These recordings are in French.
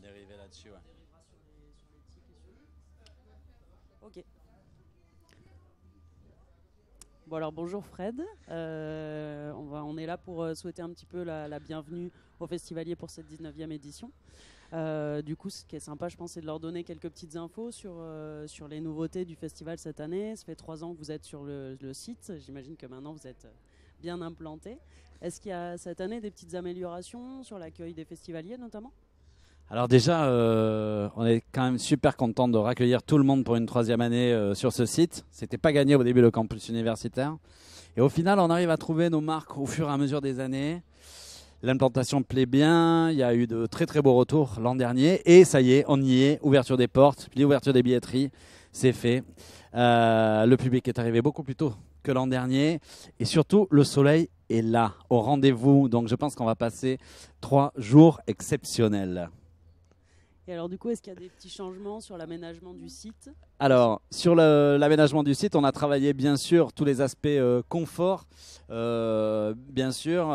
dériver là-dessus. Ouais. Ok. Bon alors bonjour Fred, on est là pour souhaiter un petit peu la bienvenue aux festivaliers pour cette 19e édition. Du coup, ce qui est sympa, je pense, c'est de leur donner quelques petites infos sur les nouveautés du festival cette année. Ça fait 3 ans que vous êtes sur le site, j'imagine que maintenant vous êtes bien implanté. Est-ce qu'il y a cette année des petites améliorations sur l'accueil des festivaliers notamment ? Alors déjà, on est quand même super content de raccueillir tout le monde pour une 3e année sur ce site. C'était pas gagné au début le campus universitaire. Et au final, on arrive à trouver nos marques au fur et à mesure des années. L'implantation plaît bien, il y a eu de très très beaux retours l'an dernier. Et ça y est, on y est, ouverture des portes, puis ouverture des billetteries, c'est fait. Le public est arrivé beaucoup plus tôt que l'an dernier. Et surtout, le soleil est là, au rendez-vous. Donc je pense qu'on va passer 3 jours exceptionnels. Et alors du coup, est-ce qu'il y a des petits changements sur l'aménagement du site ? Alors, sur l'aménagement du site, on a travaillé bien sûr tous les aspects confort, bien sûr,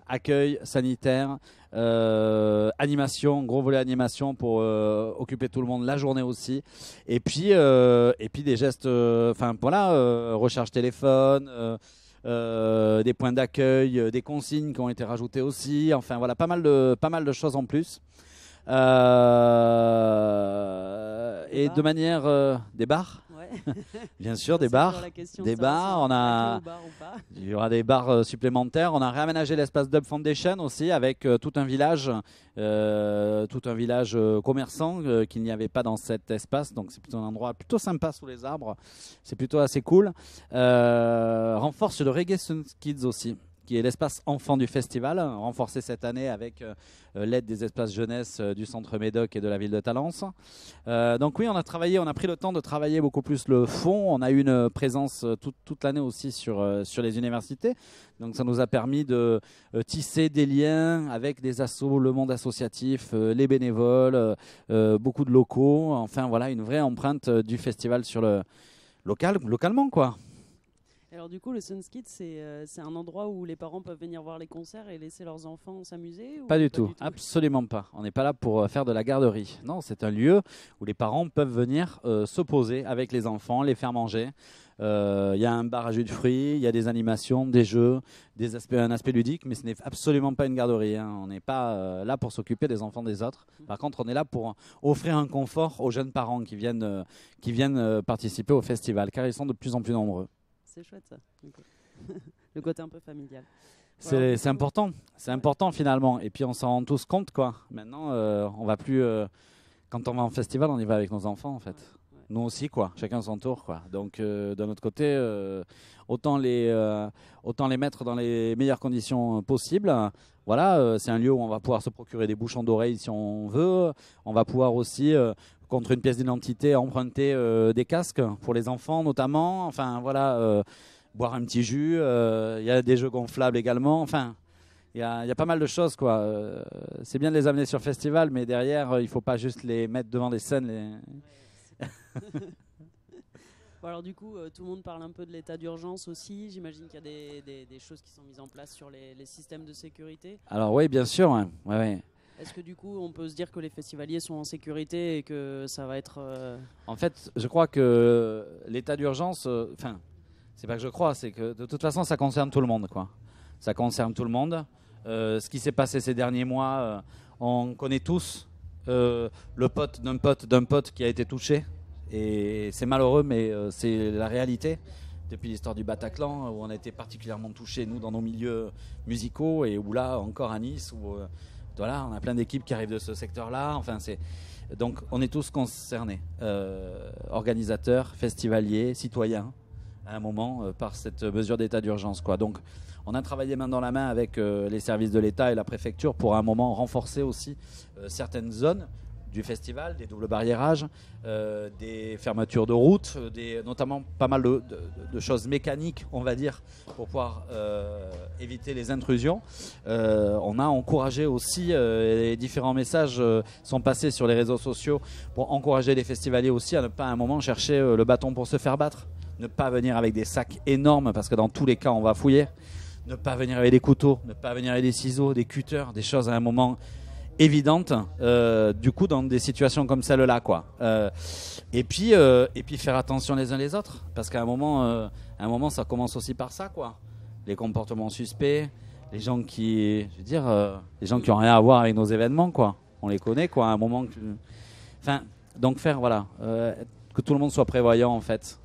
accueil sanitaire, animation, gros volet animation pour occuper tout le monde la journée aussi. Et puis des gestes, recharge téléphone, des points d'accueil, des consignes qui ont été rajoutées aussi. Enfin voilà, pas mal de choses en plus. Et de manière des bars, ouais. bien sûr, des bars, il y aura des bars supplémentaires. On a réaménagé l'espace Dub Foundation aussi avec tout un village commerçant qu'il n'y avait pas dans cet espace. Donc c'est plutôt un endroit plutôt sympa sous les arbres. C'est plutôt assez cool. Renforce le Reggae Sun Kids aussi, qui est l'espace enfant du festival, renforcé cette année avec l'aide des espaces jeunesse du Centre Médoc et de la ville de Talence. Donc oui, on a pris le temps de travailler beaucoup plus le fond. On a eu une présence toute l'année aussi sur les universités. Donc ça nous a permis de tisser des liens avec des assos, le monde associatif, les bénévoles, beaucoup de locaux. Enfin voilà, une vraie empreinte du festival sur le localement quoi. Alors du coup, le Sunskid, c'est un endroit où les parents peuvent venir voir les concerts et laisser leurs enfants s'amuser ? Pas du tout, absolument pas. On n'est pas là pour faire de la garderie. Non, c'est un lieu où les parents peuvent venir se poser avec les enfants, les faire manger. Il y a un bar à jus de fruits, il y a des animations, des jeux, un aspect ludique, mais ce n'est absolument pas une garderie. Hein. On n'est pas là pour s'occuper des enfants des autres. Par contre, on est là pour offrir un confort aux jeunes parents qui viennent participer au festival, car ils sont de plus en plus nombreux. C'est chouette ça. Okay. Le côté un peu familial. C'est important finalement. Et puis on s'en rend tous compte quoi. Maintenant, on va plus. Quand on va en festival, on y va avec nos enfants en fait. Ouais. Nous aussi quoi. Chacun son tour quoi. Donc d'un autre côté, autant les mettre dans les meilleures conditions possibles. Voilà, c'est un lieu où on va pouvoir se procurer des bouchons d'oreilles si on veut. On va pouvoir aussi contre une pièce d'identité, emprunter des casques pour les enfants notamment. Enfin voilà, boire un petit jus. Il y a des jeux gonflables également. Enfin, il y a pas mal de choses quoi. C'est bien de les amener sur festival, mais derrière, il faut pas juste les mettre devant des scènes. Bon, alors du coup, tout le monde parle un peu de l'état d'urgence aussi. J'imagine qu'il y a des choses qui sont mises en place sur les systèmes de sécurité. Alors oui, bien sûr. Ouais. Est-ce que du coup, on peut se dire que les festivaliers sont en sécurité et que ça va être... En fait, je crois que l'état d'urgence... c'est pas que je crois, c'est que de toute façon, ça concerne tout le monde, quoi. Ça concerne tout le monde. Ce qui s'est passé ces derniers mois, on connaît tous le pote d'un pote qui a été touché. Et c'est malheureux, mais c'est la réalité. Depuis l'histoire du Bataclan, où on a été particulièrement touchés, nous, dans nos milieux musicaux, et où là, encore à Nice, où... Voilà, on a plein d'équipes qui arrivent de ce secteur-là. Enfin, donc, on est tous concernés, organisateurs, festivaliers, citoyens, à un moment, par cette mesure d'état d'urgence, quoi. Donc, on a travaillé main dans la main avec les services de l'État et la préfecture pour, à un moment, renforcer aussi certaines zones du festival, des doubles barriérages, des fermetures de routes, notamment pas mal de choses mécaniques, on va dire, pour pouvoir éviter les intrusions. On a encouragé aussi, les différents messages sont passés sur les réseaux sociaux pour encourager les festivaliers aussi à ne pas à un moment chercher le bâton pour se faire battre, ne pas venir avec des sacs énormes parce que dans tous les cas on va fouiller, ne pas venir avec des couteaux, ne pas venir avec des ciseaux, des cutters, des choses à un moment évidente du coup dans des situations comme celle-là, quoi. Et puis faire attention les uns les autres, parce qu'à un moment ça commence aussi par ça, quoi. Les comportements suspects, les gens qui, je veux dire, les gens qui ont rien à voir avec nos événements, quoi. On les connaît, quoi. À un moment, enfin, donc faire, voilà, que tout le monde soit prévoyant, en fait.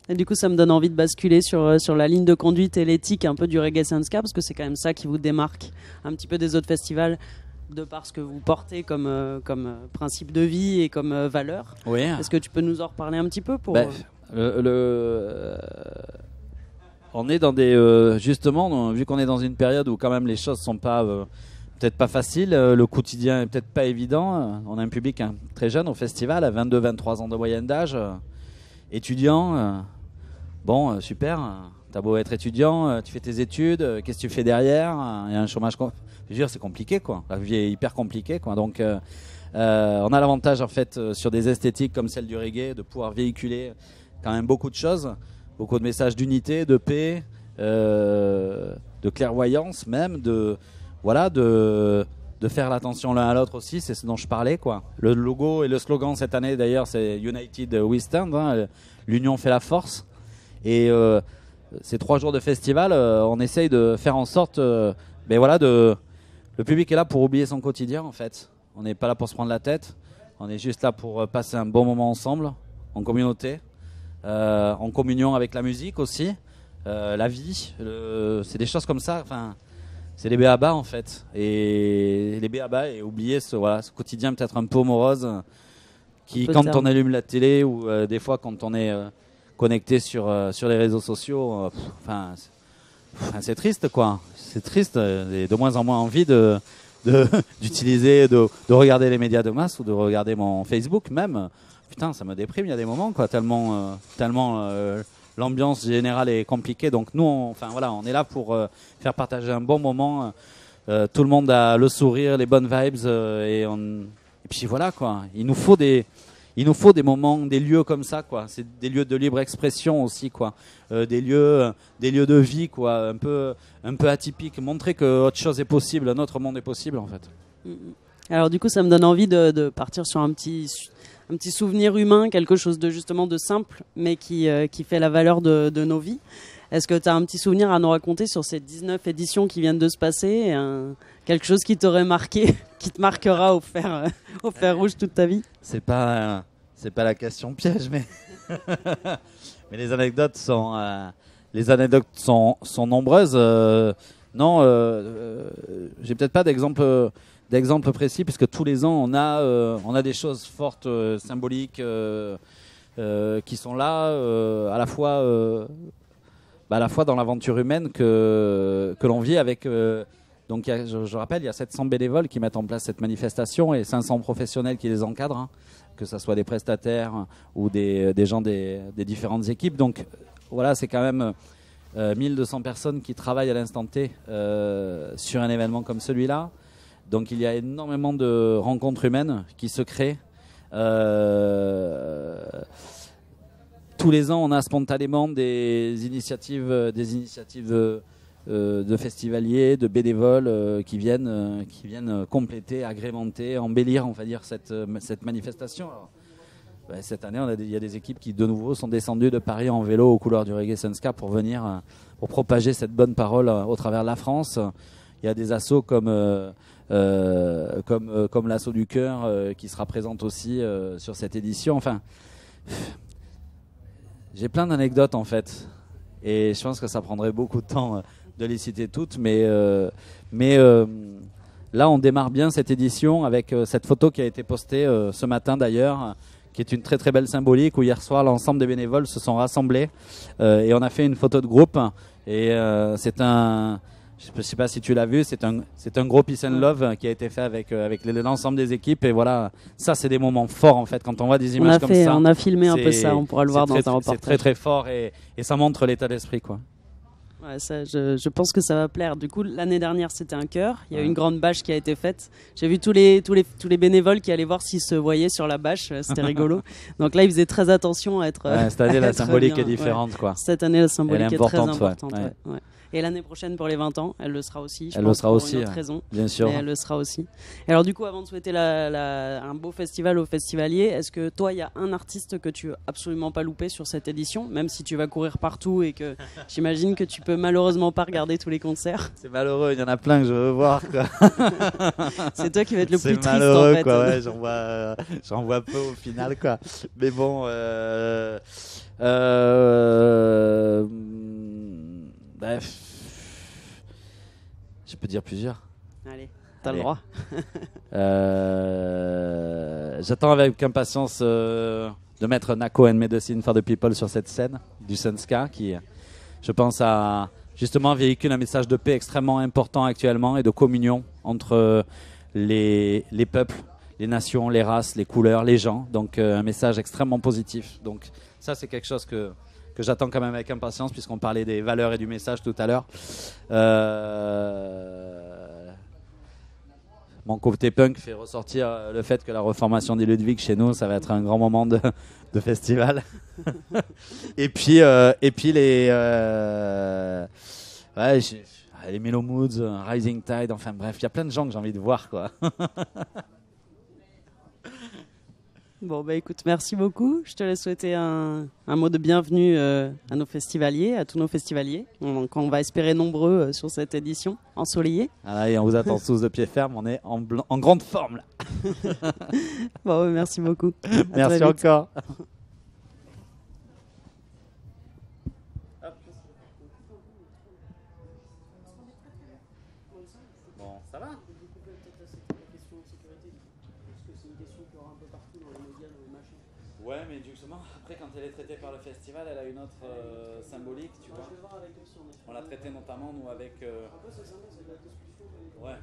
Et du coup, ça me donne envie de basculer sur la ligne de conduite et l'éthique un peu du Reggae Sans Ska, parce que c'est quand même ça qui vous démarque un petit peu des autres festivals, de par ce que vous portez comme principe de vie et comme valeur. Oui. Est-ce que tu peux nous en reparler un petit peu pour... On est dans des... justement, vu qu'on est dans une période où quand même les choses sont pas... peut-être pas faciles, le quotidien est peut-être pas évident. On a un public très jeune au festival, à 22-23 ans de moyenne d'âge, étudiant. Bon, super, t'as beau être étudiant, tu fais tes études, qu'est-ce que tu fais derrière? Il y a un chômage... Je veux dire, c'est compliqué, quoi. La vie est hyper compliquée, quoi. Donc, on a l'avantage, en fait, sur des esthétiques comme celle du reggae, de pouvoir véhiculer quand même beaucoup de choses, beaucoup de messages d'unité, de paix, de clairvoyance même, de faire l'attention l'un à l'autre aussi, c'est ce dont je parlais, quoi. Le logo et le slogan cette année, d'ailleurs, c'est United We Stand, hein, l'union fait la force. Et ces 3 jours de festival, on essaye de faire en sorte, le public est là pour oublier son quotidien, en fait. On n'est pas là pour se prendre la tête, on est juste là pour passer un bon moment ensemble, en communauté, en communion avec la musique aussi, la vie, c'est des choses comme ça, enfin... C'est les béabas, en fait. Et les béabas, et oublier ce quotidien peut-être un peu morose qui, quand on allume la télé ou des fois quand on est connecté sur les réseaux sociaux, c'est triste, quoi. C'est triste. J'ai de moins en moins envie d'utiliser, de regarder les médias de masse ou de regarder mon Facebook même. Putain, ça me déprime, il y a des moments, quoi, tellement l'ambiance générale est compliquée, donc nous, on est là pour faire partager un bon moment. Tout le monde a le sourire, les bonnes vibes, et puis voilà, quoi. Il nous faut des moments, des lieux comme ça, quoi. C'est des lieux de libre expression aussi, quoi. Des lieux de vie, quoi, un peu atypiques. Montrer que autre chose est possible, un autre monde est possible, en fait. Alors du coup, ça me donne envie de partir sur un petit souvenir humain, quelque chose de justement de simple, mais qui fait la valeur de nos vies. Est-ce que tu as un petit souvenir à nous raconter sur ces 19 éditions qui viennent de se passer, quelque chose qui t'aurait marqué, qui te marquera au fer rouge toute ta vie? C'est pas la question piège, mais mais les anecdotes sont nombreuses. J'ai peut-être pas d'exemple précis, puisque tous les ans on a des choses fortes, symboliques, qui sont là, à la fois dans l'aventure humaine que l'on vit avec. Donc je rappelle, il y a 700 bénévoles qui mettent en place cette manifestation et 500 professionnels qui les encadrent, hein, que ce soit des prestataires ou des gens des différentes équipes. Donc voilà, c'est quand même 1200 personnes qui travaillent à l'instant T sur un événement comme celui-là. Donc il y a énormément de rencontres humaines qui se créent. Tous les ans, on a spontanément des initiatives de festivaliers, de bénévoles qui viennent compléter, agrémenter, embellir, on va dire, cette manifestation. Alors, cette année, il y a des équipes qui, de nouveau, sont descendues de Paris en vélo aux couleurs du Reggae Sans Ska pour venir, pour propager cette bonne parole au travers de la France. Il y a des assos comme l'assaut du cœur qui sera présente aussi sur cette édition. Enfin, j'ai plein d'anecdotes en fait, et je pense que ça prendrait beaucoup de temps de les citer toutes, mais là on démarre bien cette édition avec cette photo qui a été postée ce matin d'ailleurs, qui est une très très belle symbolique, où hier soir l'ensemble des bénévoles se sont rassemblés et on a fait une photo de groupe, et c'est un... Je ne sais pas si tu l'as vu, c'est un gros Peace and Love qui a été fait avec l'ensemble des équipes. Et voilà, ça c'est des moments forts en fait, quand on voit des images comme ça. On a filmé un peu ça, on pourra le voir dans un reportage. C'est très très fort et ça montre l'état d'esprit, quoi. Ouais, ça, je pense que ça va plaire. Du coup, l'année dernière, c'était un chœur. Il y a eu une grande bâche qui a été faite. J'ai vu tous les bénévoles qui allaient voir s'ils se voyaient sur la bâche. C'était rigolo. Donc là, ils faisaient très attention à être. Cette année, la symbolique est différente, quoi. Cette année, la symbolique est très importante. Ouais. Ouais. Et l'année prochaine pour les 20 ans, elle le sera aussi. Elle le sera pour aussi, une autre raison. bien sûr. Mais elle le sera aussi. Et alors du coup, avant de souhaiter un beau festival aux festivaliers, est-ce que toi, il y a un artiste que tu veux absolument pas louper sur cette édition, même si tu vas courir partout et que j'imagine que tu peux malheureusement pas regarder tous les concerts. C'est malheureux, il y en a plein que je veux voir, quoi. C'est toi qui vas être le plus triste, malheureux, en fait. quoi, ouais, j'en vois peu au final, quoi. Mais bon, bref, je peux dire plusieurs. Allez, t'as le Allez. droit. J'attends avec impatience de mettre Nako and Medicine for the People sur cette scène du Sunska qui, je pense, justement véhicule un message de paix extrêmement important actuellement et de communion entre les peuples, les nations, les races, les couleurs, les gens. Donc un message extrêmement positif. Donc ça, c'est quelque chose que j'attends quand même avec impatience puisqu'on parlait des valeurs et du message tout à l'heure. Mon côté punk fait ressortir le fait que la reformation des Ludwig chez nous, ça va être un grand moment de festival. et puis les les Mellow Moods, Rising Tide, enfin bref, il y a plein de gens que j'ai envie de voir, quoi. Bon, bah écoute, merci beaucoup. Je te laisse souhaiter un mot de bienvenue à nos festivaliers, à tous nos festivaliers. On va espérer nombreux sur cette édition ensoleillée. Voilà, et on vous attend tous de pied ferme, on est en grande forme là. Bon, merci beaucoup. Merci encore. Bon, ça va ? Ouais, mais justement, après, quand elle est traitée par le festival, elle a une autre symbolique, tu vois. On l'a traitée notamment, nous, avec... Ouais.